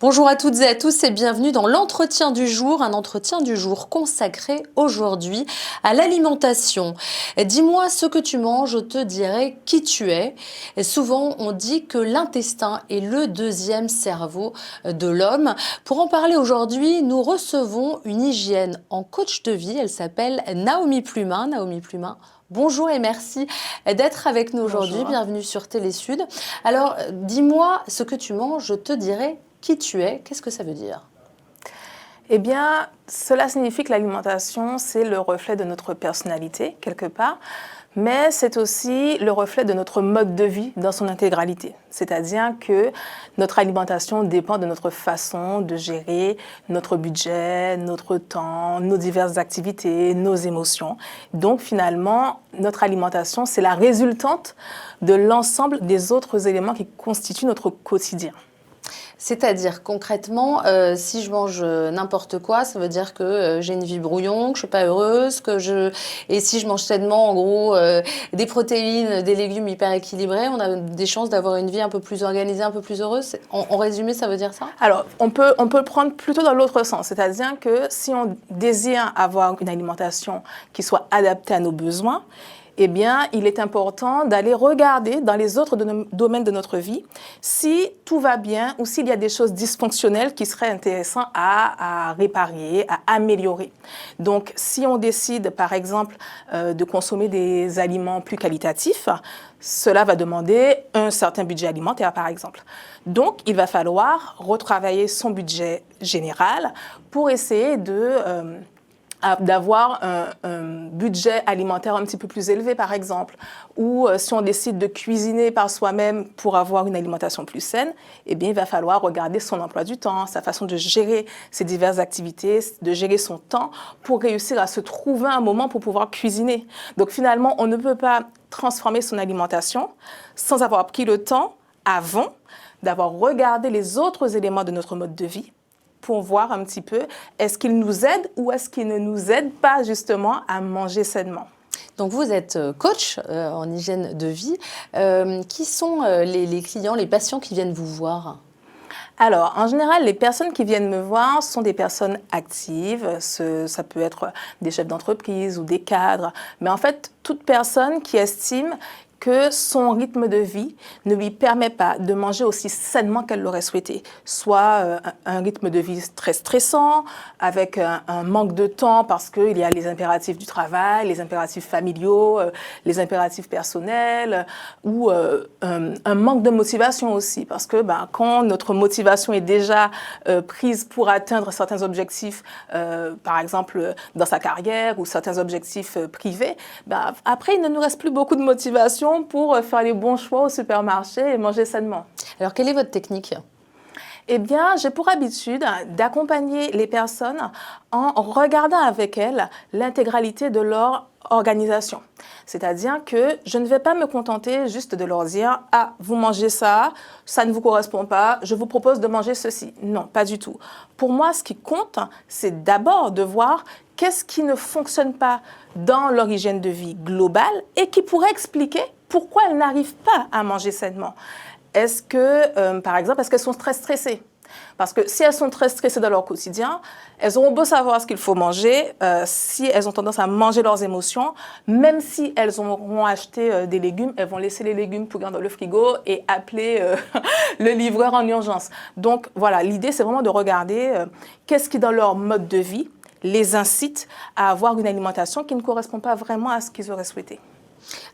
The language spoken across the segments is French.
Bonjour à toutes et à tous et bienvenue dans l'entretien du jour, un entretien du jour consacré aujourd'hui à l'alimentation. Dis-moi ce que tu manges, je te dirai qui tu es. Et souvent, on dit que l'intestin est le deuxième cerveau de l'homme. Pour en parler aujourd'hui, nous recevons une hygiène en coach de vie. Elle s'appelle Naomi Plumin. Naomi Plumin, bonjour et merci d'être avec nous aujourd'hui. Bienvenue sur Télésud. Alors, dis-moi ce que tu manges, je te dirai qui tu es. Qu'est-ce que ça veut dire? Eh bien, cela signifie que l'alimentation, c'est le reflet de notre personnalité, quelque part, mais c'est aussi le reflet de notre mode de vie dans son intégralité. C'est-à-dire que notre alimentation dépend de notre façon de gérer notre budget, notre temps, nos diverses activités, nos émotions. Donc, finalement, notre alimentation, c'est la résultante de l'ensemble des autres éléments qui constituent notre quotidien. C'est-à-dire concrètement, si je mange n'importe quoi, ça veut dire que j'ai une vie brouillon, que je suis pas heureuse, et si je mange sainement, en gros, des protéines, des légumes hyper équilibrés, on a des chances d'avoir une vie un peu plus organisée, un peu plus heureuse. En résumé, ça veut dire ça? Alors, on peut le prendre plutôt dans l'autre sens, c'est-à-dire que si on désire avoir une alimentation qui soit adaptée à nos besoins, eh bien, il est important d'aller regarder dans les autres domaines de notre vie si tout va bien ou s'il y a des choses dysfonctionnelles qui seraient intéressantes à réparer, à améliorer. Donc, si on décide, par exemple, de consommer des aliments plus qualitatifs, cela va demander un certain budget alimentaire, par exemple. Donc, il va falloir retravailler son budget général pour essayer d'avoir un budget alimentaire un petit peu plus élevé, par exemple. Ou si on décide de cuisiner par soi-même pour avoir une alimentation plus saine, eh bien, il va falloir regarder son emploi du temps, sa façon de gérer ses diverses activités, de gérer son temps pour réussir à se trouver un moment pour pouvoir cuisiner. Donc, finalement, on ne peut pas transformer son alimentation sans avoir pris le temps, avant, d'avoir regardé les autres éléments de notre mode de vie pour voir un petit peu, est-ce qu'il nous aide ou est-ce qu'il ne nous aide pas justement à manger sainement. Donc vous êtes coach en hygiène de vie. Qui sont les clients, les patients qui viennent vous voir? Alors, en général, les personnes qui viennent me voir sont des personnes actives. Ça peut être des chefs d'entreprise ou des cadres. Mais en fait, toute personne qui estime que son rythme de vie ne lui permet pas de manger aussi sainement qu'elle l'aurait souhaité. Soit un rythme de vie très stressant, avec un manque de temps parce qu'il y a les impératifs du travail, les impératifs familiaux, les impératifs personnels, ou un manque de motivation aussi. Parce que quand notre motivation est déjà prise pour atteindre certains objectifs, par exemple dans sa carrière ou certains objectifs privés, après il ne nous reste plus beaucoup de motivation pour faire les bons choix au supermarché et manger sainement. Alors, quelle est votre technique? Eh bien, j'ai pour habitude d'accompagner les personnes en regardant avec elles l'intégralité de leur organisation. C'est-à-dire que je ne vais pas me contenter juste de leur dire « Ah, vous mangez ça, ça ne vous correspond pas, je vous propose de manger ceci ». Non, pas du tout. Pour moi, ce qui compte, c'est d'abord de voir qu'est-ce qui ne fonctionne pas dans leur hygiène de vie globale et qui pourrait expliquer pourquoi elles n'arrivent pas à manger sainement. Est-ce que, par exemple, est-ce qu'elles sont très stressées? Parce que si elles sont très stressées dans leur quotidien, elles auront beau savoir ce qu'il faut manger, si elles ont tendance à manger leurs émotions, même si elles auront acheté des légumes, elles vont laisser les légumes pourrir dans le frigo et appeler le livreur en urgence. Donc voilà, l'idée c'est vraiment de regarder qu'est-ce qui dans leur mode de vie les incite à avoir une alimentation qui ne correspond pas vraiment à ce qu'ils auraient souhaité.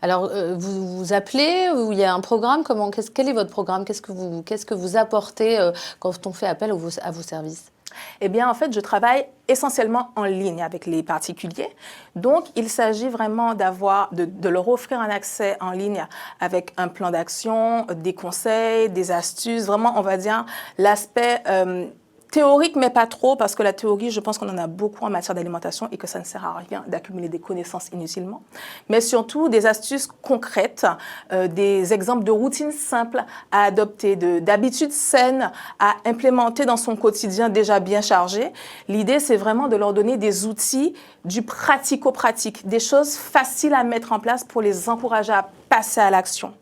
Alors, vous vous appelez, ou il y a un programme, quel est votre programme? Qu'est-ce que vous apportez quand on fait appel à vos services? Eh bien, en fait, je travaille essentiellement en ligne avec les particuliers. Donc, il s'agit vraiment de leur offrir un accès en ligne avec un plan d'action, des conseils, des astuces. Vraiment, on va dire, l'aspect théorique, mais pas trop, parce que la théorie, je pense qu'on en a beaucoup en matière d'alimentation et que ça ne sert à rien d'accumuler des connaissances inutilement. Mais surtout, des astuces concrètes, des exemples de routines simples à adopter, d'habitudes saines à implémenter dans son quotidien déjà bien chargé. L'idée, c'est vraiment de leur donner des outils, du pratico-pratique, des choses faciles à mettre en place pour les encourager à passer à l'action.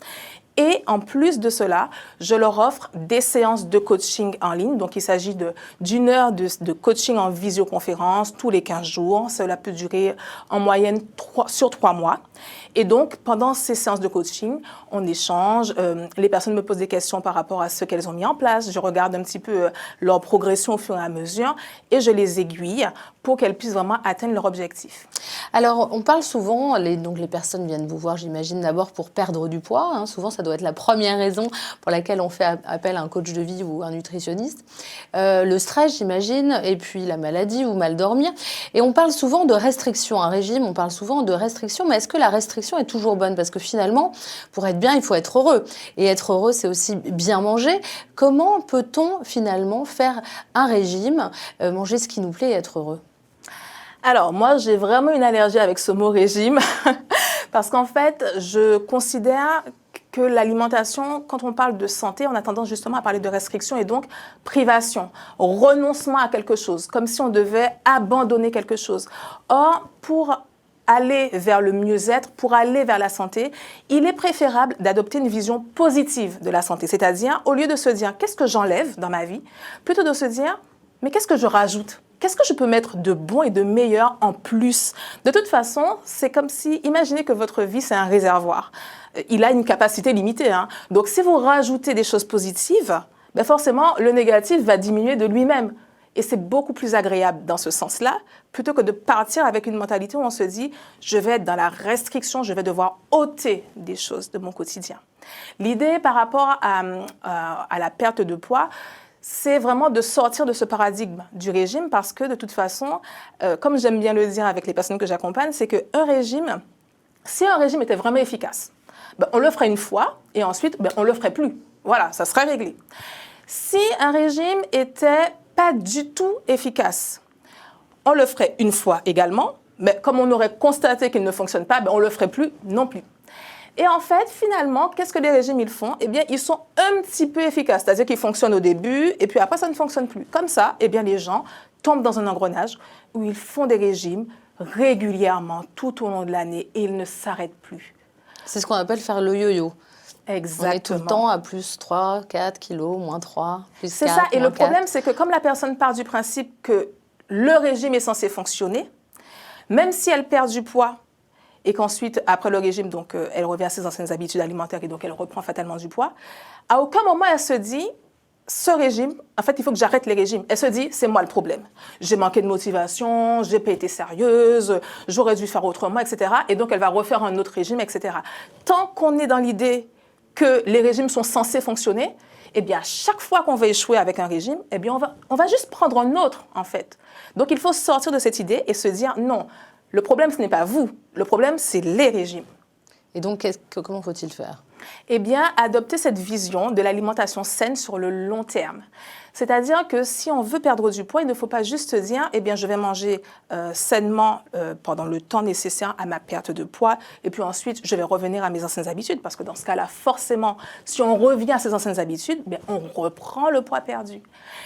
Et en plus de cela, je leur offre des séances de coaching en ligne. Donc, il s'agit d'une heure de coaching en visioconférence tous les 15 jours. Cela peut durer en moyenne sur 3 mois. Et donc, pendant ces séances de coaching, on échange. Les personnes me posent des questions par rapport à ce qu'elles ont mis en place. Je regarde un petit peu leur progression au fur et à mesure et je les aiguille pour qu'elles puissent vraiment atteindre leur objectif. Alors, on parle souvent, donc les personnes viennent vous voir, j'imagine, d'abord pour perdre du poids. Hein. Souvent, ça doit être la première raison pour laquelle on fait appel à un coach de vie ou un nutritionniste. Le stress, j'imagine, et puis la maladie ou mal dormir. Et on parle souvent de restriction. Un régime, on parle souvent de restriction. Mais est-ce que la restriction est toujours bonne? Parce que finalement, pour être bien, il faut être heureux. Et être heureux, c'est aussi bien manger. Comment peut-on finalement faire un régime, manger ce qui nous plaît et être heureux? Alors, moi, j'ai vraiment une allergie avec ce mot régime parce qu'en fait, je considère que l'alimentation, quand on parle de santé, on a tendance justement à parler de restriction et donc privation, renoncement à quelque chose, comme si on devait abandonner quelque chose. Or, pour aller vers le mieux-être, pour aller vers la santé, il est préférable d'adopter une vision positive de la santé. C'est-à-dire, au lieu de se dire « qu'est-ce que j'enlève dans ma vie ?», plutôt de se dire « mais qu'est-ce que je rajoute ? Qu'est-ce que je peux mettre de bon et de meilleur en plus ?» De toute façon, c'est comme si, imaginez que votre vie, c'est un réservoir. Il a une capacité limitée. Hein. Donc, si vous rajoutez des choses positives, ben forcément, le négatif va diminuer de lui-même. Et c'est beaucoup plus agréable dans ce sens-là, plutôt que de partir avec une mentalité où on se dit « je vais être dans la restriction, je vais devoir ôter des choses de mon quotidien ». L'idée par rapport à la perte de poids, c'est vraiment de sortir de ce paradigme du régime parce que de toute façon, comme j'aime bien le dire avec les personnes que j'accompagne, c'est qu'un régime, si un régime était vraiment efficace, ben, on le ferait une fois et ensuite ben, on ne le ferait plus. Voilà, ça serait réglé. Si un régime était pas du tout efficace, on le ferait une fois également, mais comme on aurait constaté qu'il ne fonctionne pas, ben, on ne le ferait plus non plus. Et en fait, finalement, qu'est-ce que les régimes ils font? Eh bien, ils sont un petit peu efficaces, c'est-à-dire qu'ils fonctionnent au début et puis après, ça ne fonctionne plus. Comme ça, eh bien, les gens tombent dans un engrenage où ils font des régimes régulièrement tout au long de l'année et ils ne s'arrêtent plus. C'est ce qu'on appelle faire le yo-yo. Exactement. On est tout le temps à plus 3, 4 kilos, moins 3, plus 4, c'est ça. Et le 4. problème, c'est que comme la personne part du principe que le régime est censé fonctionner, même si elle perd du poids, et qu'ensuite, après le régime, donc, elle revient à ses anciennes habitudes alimentaires et donc elle reprend fatalement du poids, à aucun moment elle se dit, ce régime, en fait, il faut que j'arrête les régimes. Elle se dit, c'est moi le problème. J'ai manqué de motivation, j'ai pas été sérieuse, j'aurais dû faire autrement, etc. Et donc, elle va refaire un autre régime, etc. Tant qu'on est dans l'idée que les régimes sont censés fonctionner, eh bien, à chaque fois qu'on va échouer avec un régime, eh bien, on va juste prendre un autre, en fait. Donc, il faut sortir de cette idée et se dire, non, le problème, ce n'est pas vous. Le problème, c'est les régimes. Et donc, comment faut-il faire? Eh bien, adopter cette vision de l'alimentation saine sur le long terme. C'est-à-dire que si on veut perdre du poids, il ne faut pas juste se dire, eh bien, je vais manger sainement pendant le temps nécessaire à ma perte de poids, et puis ensuite, je vais revenir à mes anciennes habitudes, parce que dans ce cas-là, forcément, si on revient à ses anciennes habitudes, bien, on reprend le poids perdu.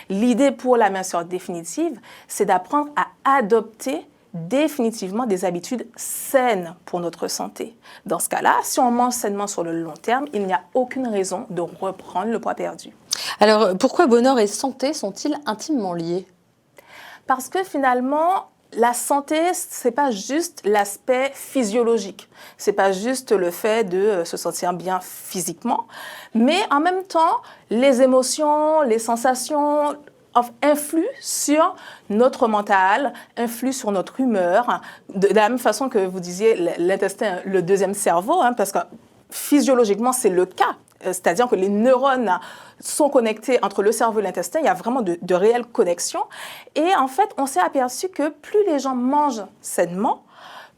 L'idée pour la minceur définitive, c'est d'apprendre à adopter définitivement des habitudes saines pour notre santé. Dans ce cas-là, si on mange sainement sur le long terme, il n'y a aucune raison de reprendre le poids perdu. Alors, pourquoi bonheur et santé sont-ils intimement liés? Parce que finalement, la santé, c'est pas juste l'aspect physiologique. C'est pas juste le fait de se sentir bien physiquement, mais en même temps, les émotions, les sensations influe sur notre mental, influe sur notre humeur, de la même façon que vous disiez l'intestin, le deuxième cerveau, hein, parce que physiologiquement, c'est le cas. C'est-à-dire que les neurones sont connectés entre le cerveau et l'intestin, il y a vraiment de réelles connexions. Et en fait, on s'est aperçu que plus les gens mangent sainement,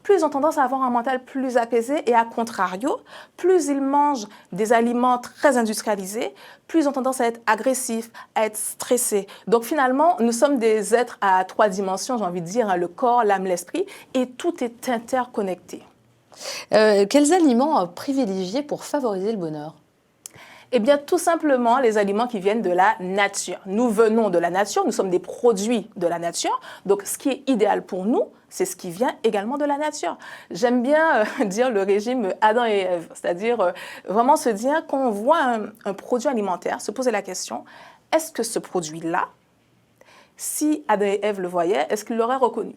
plus ils ont tendance à avoir un mental plus apaisé et à contrario, plus ils mangent des aliments très industrialisés, plus ils ont tendance à être agressifs, à être stressés. Donc finalement, nous sommes des êtres à 3 dimensions, j'ai envie de dire, hein, le corps, l'âme, l'esprit, et tout est interconnecté. Quels aliments privilégier pour favoriser le bonheur? Eh bien, tout simplement, les aliments qui viennent de la nature. Nous venons de la nature, nous sommes des produits de la nature. Donc, ce qui est idéal pour nous, c'est ce qui vient également de la nature. J'aime bien dire le régime Adam et Ève, c'est-à-dire vraiment se dire quand on voit un produit alimentaire, se poser la question, est-ce que ce produit-là, si Adam et Ève le voyaient, est-ce qu'ils l'auraient reconnu?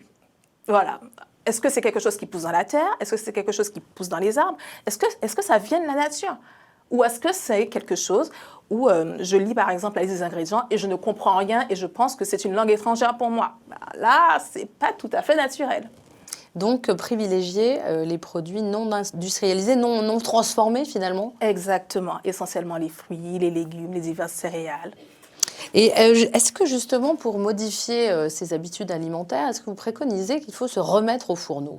Voilà. Est-ce que c'est quelque chose qui pousse dans la terre? Est-ce que c'est quelque chose qui pousse dans les arbres? Est-ce que ça vient de la nature? Ou est-ce que c'est quelque chose où je lis par exemple la liste des ingrédients et je ne comprends rien et je pense que c'est une langue étrangère pour moi? Ben là, c'est pas tout à fait naturel. Donc, privilégier les produits non industrialisés, non transformés finalement. Exactement. Essentiellement les fruits, les légumes, les diverses céréales. Et est-ce que justement, pour modifier ces habitudes alimentaires, est-ce que vous préconisez qu'il faut se remettre au fourneau?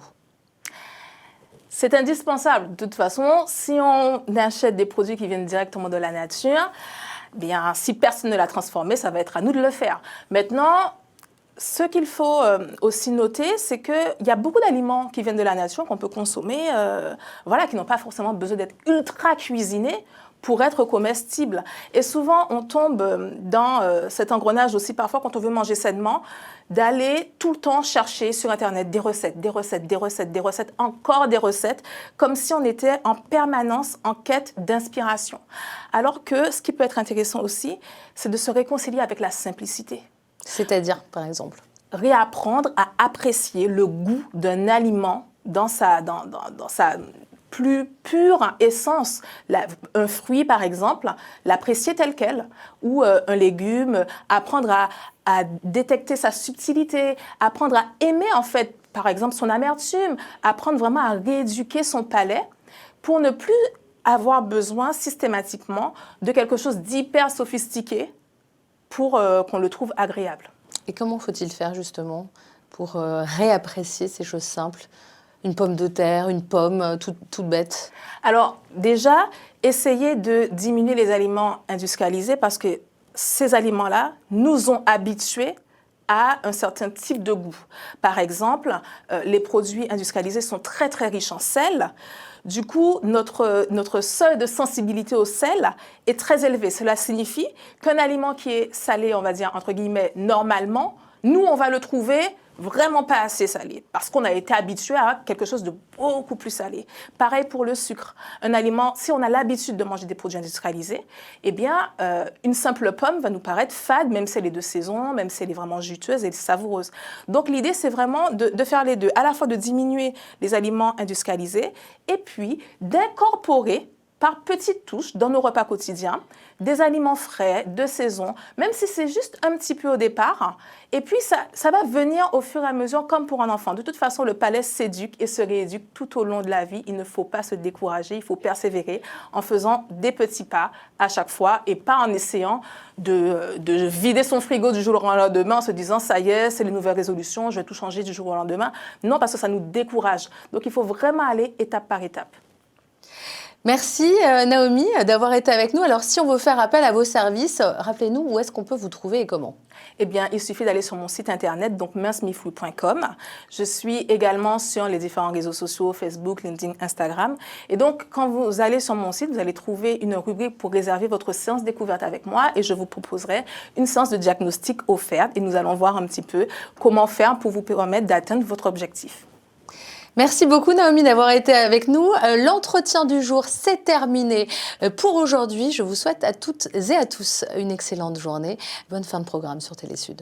C'est indispensable. De toute façon, si on achète des produits qui viennent directement de la nature, bien, si personne ne l'a transformé, ça va être à nous de le faire. Maintenant, ce qu'il faut aussi noter, c'est qu'il y a beaucoup d'aliments qui viennent de la nature qu'on peut consommer, voilà, qui n'ont pas forcément besoin d'être ultra cuisinés pour être comestibles. Et souvent, on tombe dans cet engrenage aussi, parfois, quand on veut manger sainement, d'aller tout le temps chercher sur Internet des recettes, des recettes, des recettes, des recettes, encore des recettes, comme si on était en permanence en quête d'inspiration. Alors que ce qui peut être intéressant aussi, c'est de se réconcilier avec la simplicité. C'est-à-dire, par exemple? Réapprendre à apprécier le goût d'un aliment dans sa plus pure essence. Un fruit, par exemple, l'apprécier tel quel, ou un légume, apprendre à détecter sa subtilité, apprendre à aimer, en fait, par exemple, son amertume, apprendre vraiment à rééduquer son palais pour ne plus avoir besoin systématiquement de quelque chose d'hyper sophistiqué pour qu'on le trouve agréable. Et comment faut-il faire justement pour réapprécier ces choses simples? Une pomme de terre, une pomme toute bête? Alors déjà, essayez de diminuer les aliments industrialisés parce que ces aliments-là nous ont habitués à un certain type de goût. Par exemple, les produits industrialisés sont très très riches en sel. Du coup, notre seuil de sensibilité au sel est très élevé. Cela signifie qu'un aliment qui est salé, on va dire, entre guillemets, normalement, nous, on va le trouver vraiment pas assez salé parce qu'on a été habitué à quelque chose de beaucoup plus salé. Pareil pour le sucre. Un aliment, si on a l'habitude de manger des produits industrialisés, eh bien, une simple pomme va nous paraître fade, même si elle est de saison, même si elle est vraiment juteuse et savoureuse. Donc, l'idée, c'est vraiment de faire les deux, à la fois de diminuer les aliments industrialisés et puis d'incorporer par petites touches dans nos repas quotidiens, des aliments frais, de saison, même si c'est juste un petit peu au départ. Et puis, ça va venir au fur et à mesure, comme pour un enfant. De toute façon, le palais s'éduque et se rééduque tout au long de la vie. Il ne faut pas se décourager, il faut persévérer en faisant des petits pas à chaque fois et pas en essayant de vider son frigo du jour au lendemain en se disant « ça y est, c'est les nouvelles résolutions, je vais tout changer du jour au lendemain ». Non, parce que ça nous décourage. Donc, il faut vraiment aller étape par étape. Merci Naomi d'avoir été avec nous. Alors si on veut faire appel à vos services, rappelez-nous où est-ce qu'on peut vous trouver et comment? Eh bien, il suffit d'aller sur mon site internet, donc mincemiflu.com. Je suis également sur les différents réseaux sociaux, Facebook, LinkedIn, Instagram. Et donc, quand vous allez sur mon site, vous allez trouver une rubrique pour réserver votre séance découverte avec moi et je vous proposerai une séance de diagnostic offerte et nous allons voir un petit peu comment faire pour vous permettre d'atteindre votre objectif. Merci beaucoup Naomi d'avoir été avec nous. L'entretien du jour, c'est terminé pour aujourd'hui. Je vous souhaite à toutes et à tous une excellente journée. Bonne fin de programme sur Télé Sud.